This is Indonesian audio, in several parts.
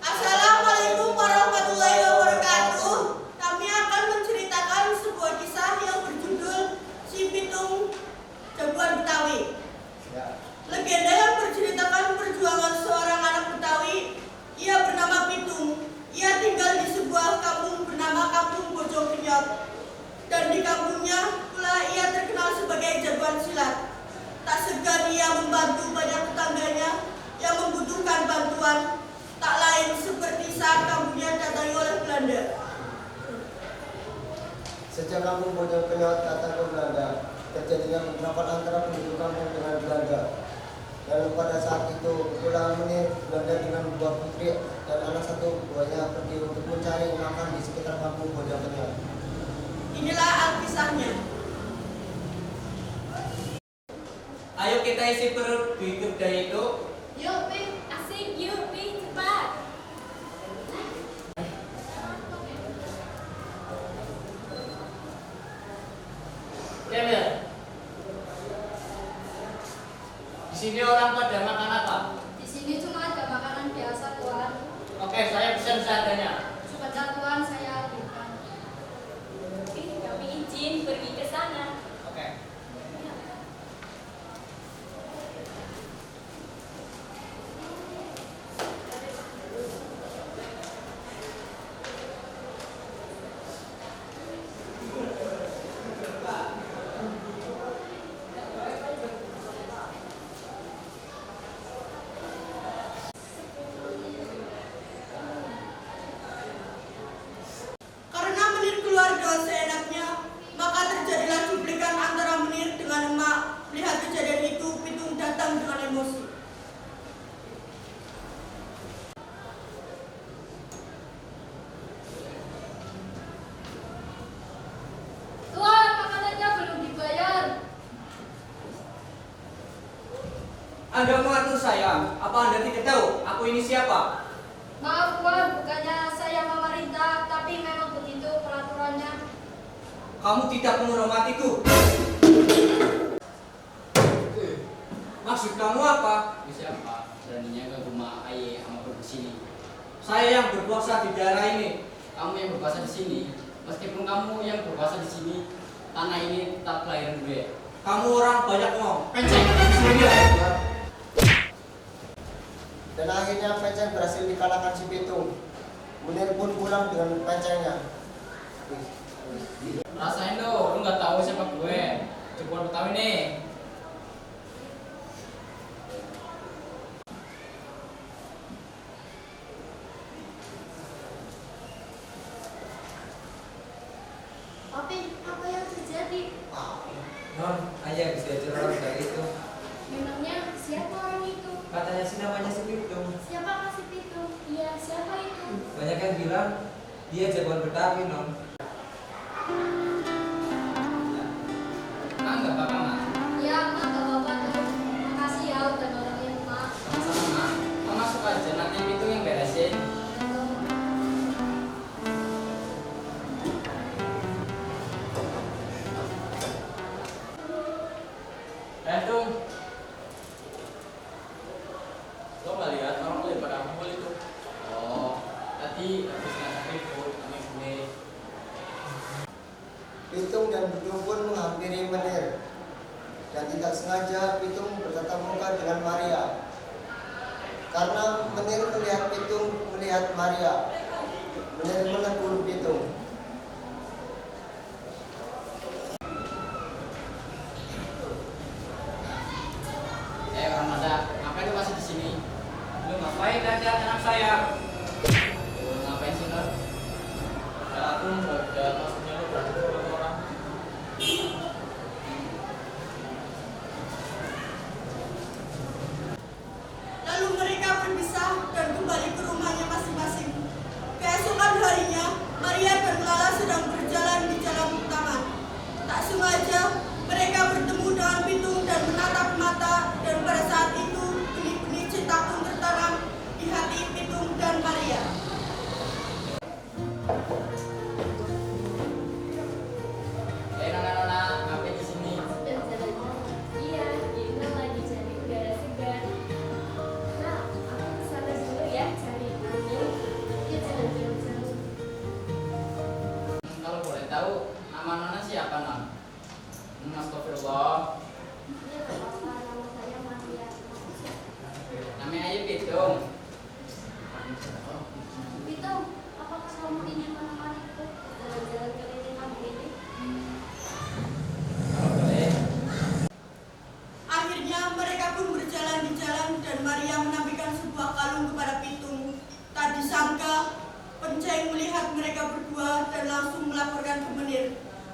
Assalamualaikum warahmatullahi wabarakatuh. Kami akan menceritakan sebuah kisah yang berjudul Si Pitung Jagoan Betawi. Legenda yang menceritakan perjuangan seorang anak Betawi. Ia bernama Pitung. Ia tinggal di sebuah kampung bernama Kampung Bojokenyot. Dan di kampungnya pula ia terkenal sebagai jagoan silat. Tak segan ia membantu banyak tetangganya yang membutuhkan bantuan. Tak lain seperti saat kampungnya datangi oleh Belanda. Sejak kampung Bojokenyot datang ke Belanda, terjadinya bentrokan antara penduduk kampung dengan Belanda. Dan pada saat itu, pulang menir Belanda dengan dua putri dan anak satu buahnya pergi untuk mencari makan di sekitar kampung Bojokenyot. Inilah alkisahnya. Ayo kita isi perut hidup dari itu. Yuk, Pin, asik, yuk, Pin, cepat. Kemil. Di sini orang pada makan apa? Di sini cuma ada makanan biasa, Tuan. Oke, saya pesan seadanya. Sebentar, Tuan, saya ambilkan. Kami izin pergi ke sana. Oke. Karena Menir keluarga seenaknya, maka terjadilah cuplikan antara Menir dengan emak. Melihat kejadian itu, Pitung datang dengan emosi. Tuan, makanannya belum dibayar. Anda mengatur saya. Apa Anda tidak tahu aku ini siapa? Maaf, Tuan, bukannya saya memerintah, tapi memang begitu peraturannya. Kamu tidak menghormatiku. Maksud kamu apa? Siapa? Beraninya ke rumah ayah sama di sini. Saya yang berkuasa di daerah ini. Kamu yang berkuasa di sini. Meskipun kamu yang berkuasa di sini, tanah ini tetap kelahiran gue. Kamu orang banyak ngomong. Penceng di sini dia. Dan akhirnya penceng berhasil dikalahkan si Pitung. Menir pun pulang dengan pencengnya. Rasain lo, lu nggak tahu siapa gue. Jagoan Betawi nih. Opin, apa yang terjadi? Non, ayah bisa cerita dari itu. Memangnya siapa orang itu? Katanya sih namanya si Pitung. Siapa kasih Pitung? Iya, siapa itu? Banyak yang bilang dia jagoan Betawi, non. Ah, nggak apa-apa, Ma. Ya, Mak, gak apa-apa tuh. Makasih ya udah nolongin Mak. Sama-sama, Ma. Masuk aja, nanti itu yang beresin. Tung. Lo nggak lihat orang lain pada ngumpul itu? Oh, tadi habis ngajak ribut sama gue. Pitung dan Pitung pun menghampiri Menir. Dan tidak sengaja Pitung bertatap muka dengan Maria. Karena Menir melihat Pitung melihat Maria. Menir menegur Pitung. Nama nona siapa, non? Astagfirullah. Ya, Bapak, nama saya Maria. Namanya aja Pitung. Pitung, apakah kamu ingin menemaniku jalan-jalan keliling kampung ini? Kalau boleh. Akhirnya mereka pun berjalan di jalan dan Maria menampilkan sebuah kalung kepada Pitung. Tak disangka, Penceng melihat mereka berdua dan langsung melaporkan ke Menir.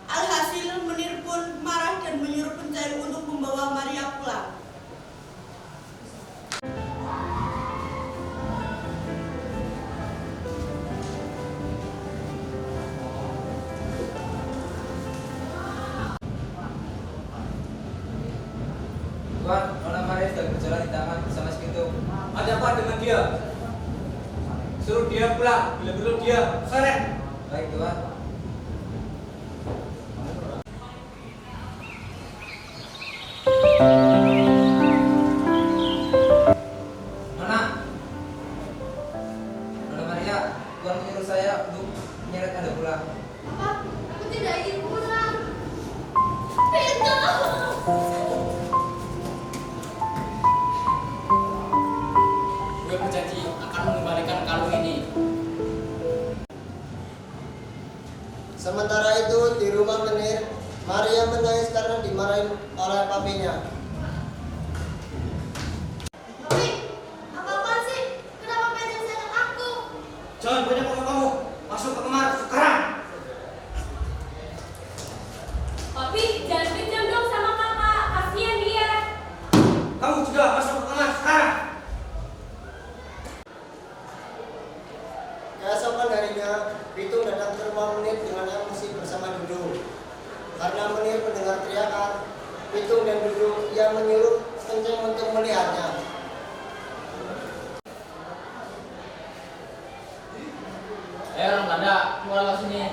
Alhasil, Menir pun marah dan menyuruh Penceng untuk membawa Maria pulang. Tuan, Nona Maria sedang berjalan di taman bersama si Pitung. Ada apa dengan dia? Suruh dia pulang, bila perlu dia seret. Baik, Tuan. Nona. Nona Maria, Tuan menyuruh saya untuk menyeret Anda pulang. Apa? Aku tidak ingin pulang. Pitung! Gue berjanji akan mengembalikan kalung ini. Sementara itu di rumah Menir, Maria menangis karena dimarahin oleh papinya. Papi, apa-apaan sih? Kenapa Penceng sangat aku? Jangan banyak ngomong kamu. Masuk ke kamar sekarang. Papi, jangan kejam dong sama kakak. Kasihan dia. Kamu juga masuk ke kamar sekarang. Keesokan harinya, Pitung datang ke rumah Menir dengan emosi bersama Dudu. Karena Menir mendengar teriakan Pitung dan Dudu, ia menyuruh Penceng untuk melihatnya. Orang Belanda, keluarlah sini.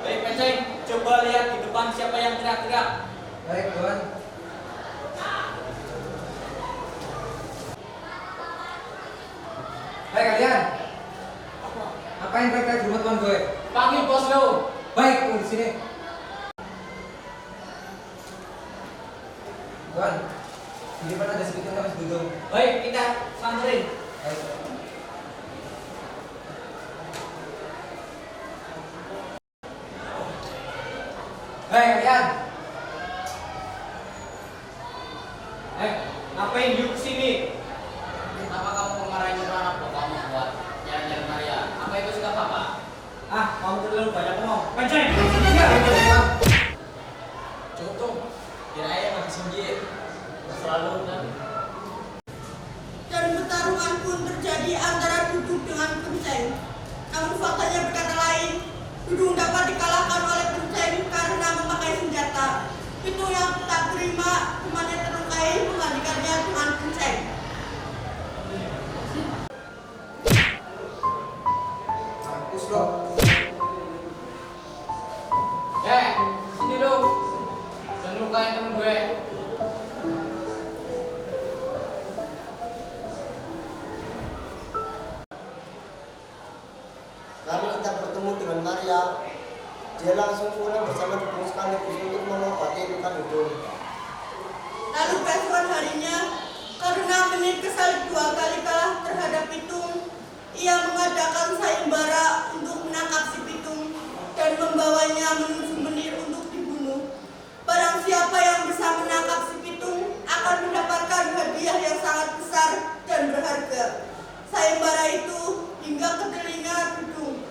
Baik Penceng, coba lihat di depan siapa yang teriak-teriak. Baik, Tuan. Hai kalian. Ngapain mereka di rumah Tuan gue? Panggil bos lo. Baik, tunggu di sini. Tuan, di depan ada si Pitung sama si Dudung. Baik, kita samperin. Baik. Hai kalian. Ngapain yuk sini? Kenapa kamu memarahin anak kamu buat jalan-jalan Maria? Apa itu sudah apa? Ah, kamu terlalu banyak ngomong. Penceng. Iya, Tuan. Cukup tuh. Kirain masih sendiri. Selalu kan. Dan pertarungan pun terjadi antara Dudung dengan Penceng. Namun faktanya berkata lain, Dudung dapat dikalahkan oleh Penceng karena memakai senjata. Pitung yang tak terima temannya terlukai menggantikannya dengan Penceng. Mampus lo. Sini dong. Jangan lukain temen gue. Karena kita bertemu dengan Maria, dia langsung pulang bersama Dudung sekaligus untuk mengobati luka Dudung. Lalu keesokan harinya, karena Menir kesal dua kali kalah terhadap Pitung, ia mengadakan sayembara untuk menangkap si Pitung dan membawanya menuju Menir untuk dibunuh. Barang siapa yang bisa menangkap si Pitung akan mendapatkan hadiah yang sangat besar dan berharga. Sayembara itu hingga ke telinga Dudung.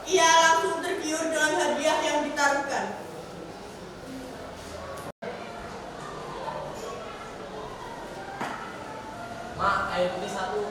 Ia langsung tergiur dengan hadiah yang ditaruhkan. Mak, air putih satu.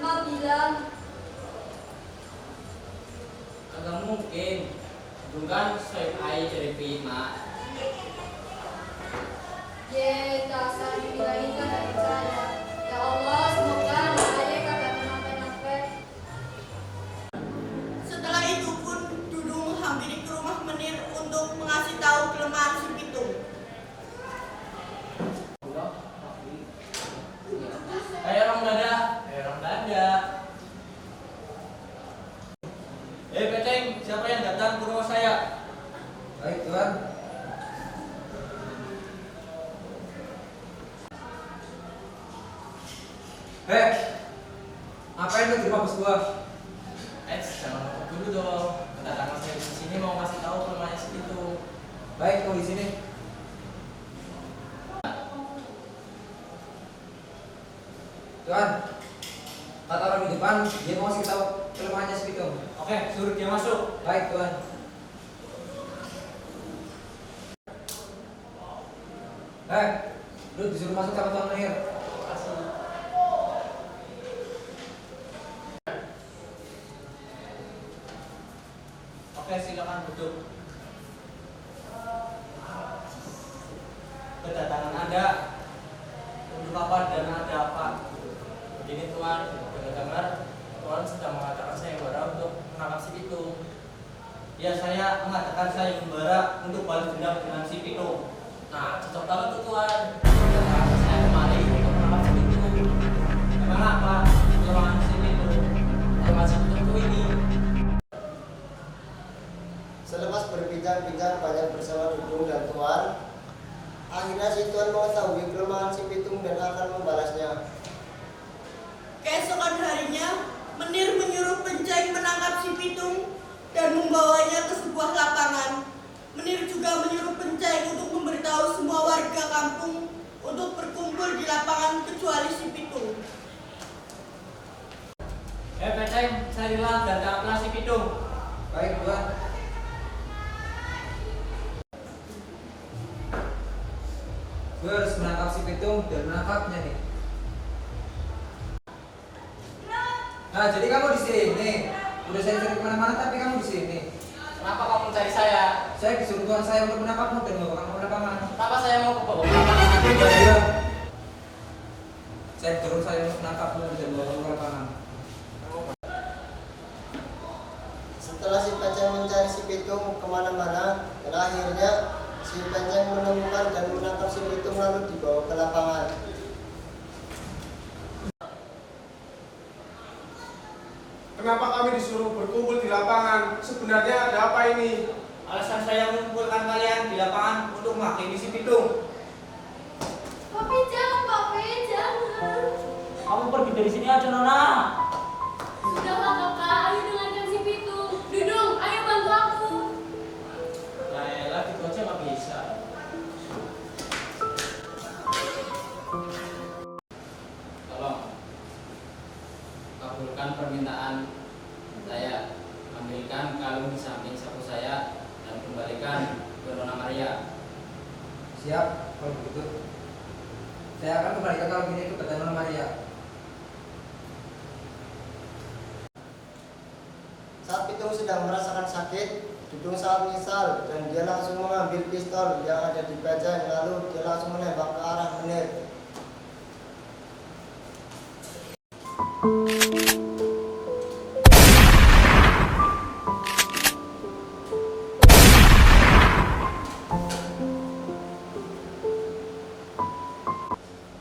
Mama bilang, Agak mungkin. Bukan saya ai dari Pima. ye dasar dibilangin kagak percaya. Ya Allah, semoga ayah kagak kenapa-napa. Setelah itu pun Dudung menghampiri ke rumah Menir untuk mengasih tahu kelemahan si Pitung. Ayo orang dada. Peteng, siapa yang datang ke rumah saya? Baik, Tuan. Ngapain lu di rumah bos gua? Jangan ngomong dulu dong. Kedatangan saya di sini mau ngasih tahu kelemahannya si Pitung. Baik, tunggu di sini. Tuan, kata orang di depan, dia mau kasih tahu kelemahannya si Pitung. Oke, suruh dia masuk. Baik, Tuan. Lu disuruh masuk sama Tuan Menir. Oke, silakan duduk. Kedatangan Anda untuk apa dan ada apa? Begini Tuan, dengar Tuan sedang mengatakan saya membara untuk menangkap si Pitung. Ya, saya mengatakan saya membara untuk balas dendam dengan si Pitung. Nah, cocok banget tuh Tuan. Karena saya kemari untuk menangkap si Pitung. Emang apa kelemahan si Pitung? Kelemahan si Pitung tuh ini. Selepas berbincang-bincang banyak bersama Dudung dan Tuan, akhirnya si Tuan mengetahui kelemahan si Pitung dan akan membalasnya. Keesokan harinya, Menir menyuruh Penceng menangkap si Pitung dan membawanya ke sebuah lapangan. Menir juga menyuruh Penceng untuk memberitahu semua warga kampung untuk berkumpul di lapangan kecuali si Pitung. Peteng, carilah dan tangkaplah si Pitung. Baik, Tuan. Gue harus menangkap si Pitung dan menangkapnya nih. Nah, jadi kamu di sini. Udah saya cari kemana-mana, tapi kamu di sini. Kenapa kamu mencari saya? Saya disuruh Tuan saya untuk menangkapmu dan membawa kamu ke lapangan. Kenapa saya mau ke bawah? Iya. Saya turun saya untuk menangkapmu dan membawa kamu ke lapangan. Setelah si Penceng mencari si Pitung kemana-mana, dan akhirnya si Penceng menemukan dan menangkap si Pitung lalu dibawa ke lapangan. Kenapa kami disuruh berkumpul di lapangan? Sebenarnya ada apa ini? Alasan saya mengumpulkan kalian di lapangan untuk menghakimi si Pitung. Papi jangan. Kamu pergi dari sini aja, Nona. Sudahlah kakak, ayo dengarkan si Pitung. Dudung, ayo bantu aku. Ya elah, gitu aja nggak bisa. Tolong kabulkan permintaan saya. Ambilkan kalung di samping saku saya dan kembalikan ke Nona Maria. Siap, kalau begitu. Saya akan kembalikan kalung ini ke Nona Maria. Saat Pitung sedang merasakan sakit, Dudung sangat menyesal dan dia langsung mengambil pistol yang ada di Penceng lalu dia langsung menembak ke arah Menir.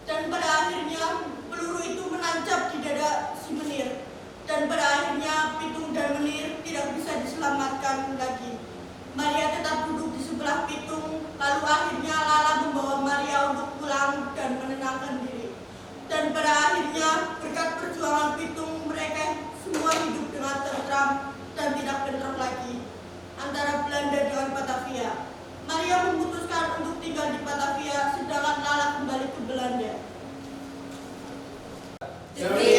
Dan pada akhirnya peluru itu menancap di dada si Menir. Dan pada akhirnya Pitung dan Menir tidak bisa diselamatkan lagi. Maria tetap duduk di sebelah Pitung, lalu akhirnya Lala membawa Maria untuk pulang dan menenangkan diri. Dan pada akhirnya berkat perjuangan Pitung mereka semua hidup dengan tentram dan tidak bentrok lagi antara Belanda dengan Batavia. Maria memutuskan untuk tinggal di Batavia sedangkan Lala kembali ke Belanda. Demi